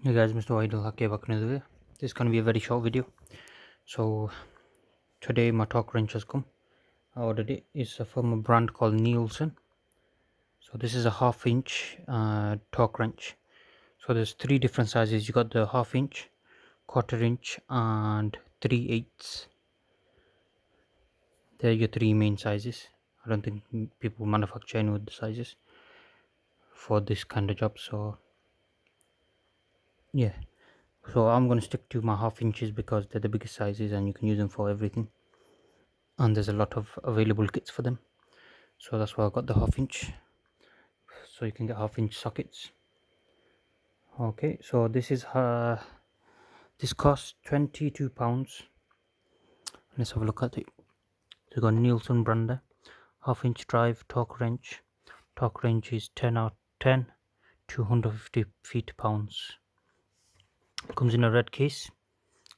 Hey guys, MrWaheedulHaque back in another video. This is going to be a very short video. So today my torque wrench has come. I ordered it. It's from a brand called Neilsen. So this is a 1/2 inch torque wrench. So there's three different sizes. You got the 1/2 inch, 1/4 inch and 3/8. They're your three main sizes. I don't think people manufacture any of the sizes for this kind of job. So yeah. So I'm going to stick to my 1/2 inches because they're the biggest sizes and you can use them for everything. And there's a lot of available kits for them, so that's why I got the 1/2 inch, so you can get 1/2 inch sockets. Okay, so this is this costs £22. Let's have a look at it. So you got Neilsen brand there. 1/2 inch drive torque wrench. Torque wrench is 10 out of 10, 250 feet-pounds. Comes in a red case.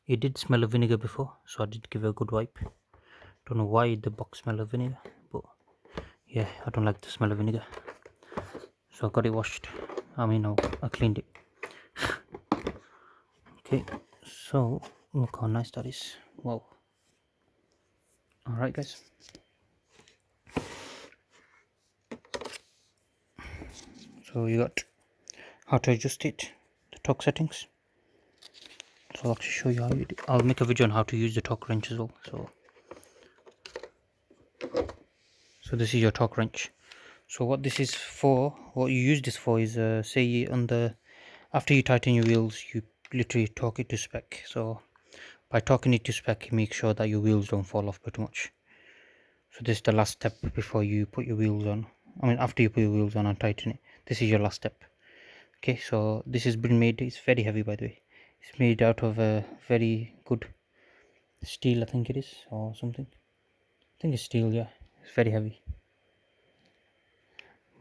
It did smell of vinegar before, so I did give it a good wipe. Don't know why the box smell of vinegar, but yeah, I don't like the smell of vinegar, so I got it washed. I cleaned it. Okay, so look how nice that is. Wow. Alright guys, so you got how to adjust it, the torque settings. So I'll actually show you how you do. I'll make a video on how to use the torque wrench as well. So this is your torque wrench. So what this is for, what you use this for is say on the after you tighten your wheels, you literally torque it to spec. So by torquing it to spec, you make sure that your wheels don't fall off too much. So this is the last step before you put your wheels on. After you put your wheels on and tighten it, this is your last step. Okay, so this has been made, it's very heavy by the way. It's made out of a very good steel, I think it is, or something. I think it's steel, yeah. It's very heavy.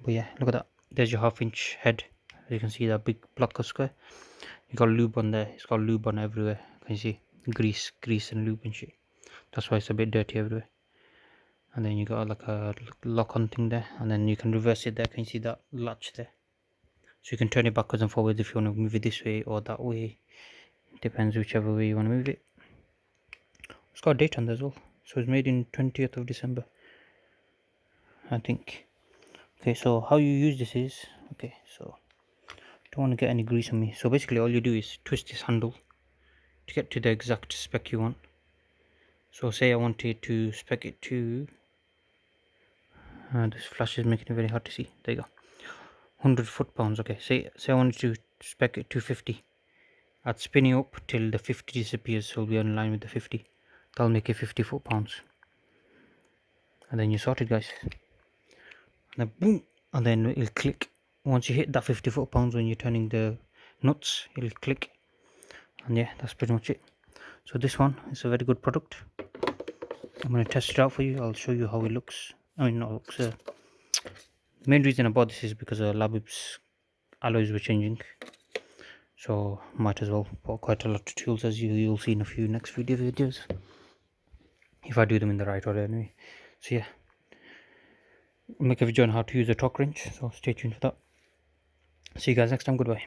But yeah, look at that. There's your 1/2 inch head. As you can see, that big block of square. You got lube on there. It's got lube on everywhere. Can you see? Grease and lube and shit. That's why it's a bit dirty everywhere. And then you got like a lock on thing there, and then you can reverse it there. Can you see that latch there? So you can turn it backwards and forwards if you want to move it this way or that way. Depends whichever way you want to move it. It's got a date on there as well. So it's made in 20th of December, I think. Okay, so how you use this is, okay, so don't want to get any grease on me. So basically all you do is twist this handle to get to the exact spec you want. So say I wanted to spec it to this flash is making it very hard to see. There you go. 100 foot-pounds. Okay, say I wanted to spec it to 50. I'd spin it up till the 50 disappears, so it'll be in line with the 50. That'll make it 50 foot-pounds. And then you sort it, guys. And then boom, and then it'll click. Once you hit that 50 foot-pounds when you're turning the nuts, it'll click. And yeah, that's pretty much it. So this one is a very good product. I'm going to test it out for you. I'll show you how it looks. The main reason I bought this is because Labib's alloys were changing, so might as well bought quite a lot of tools, as you'll see in a few next videos if I do them in the right order anyway. So yeah, I'll make a video on how to use a torque wrench, so stay tuned for that. See you guys next time. Goodbye.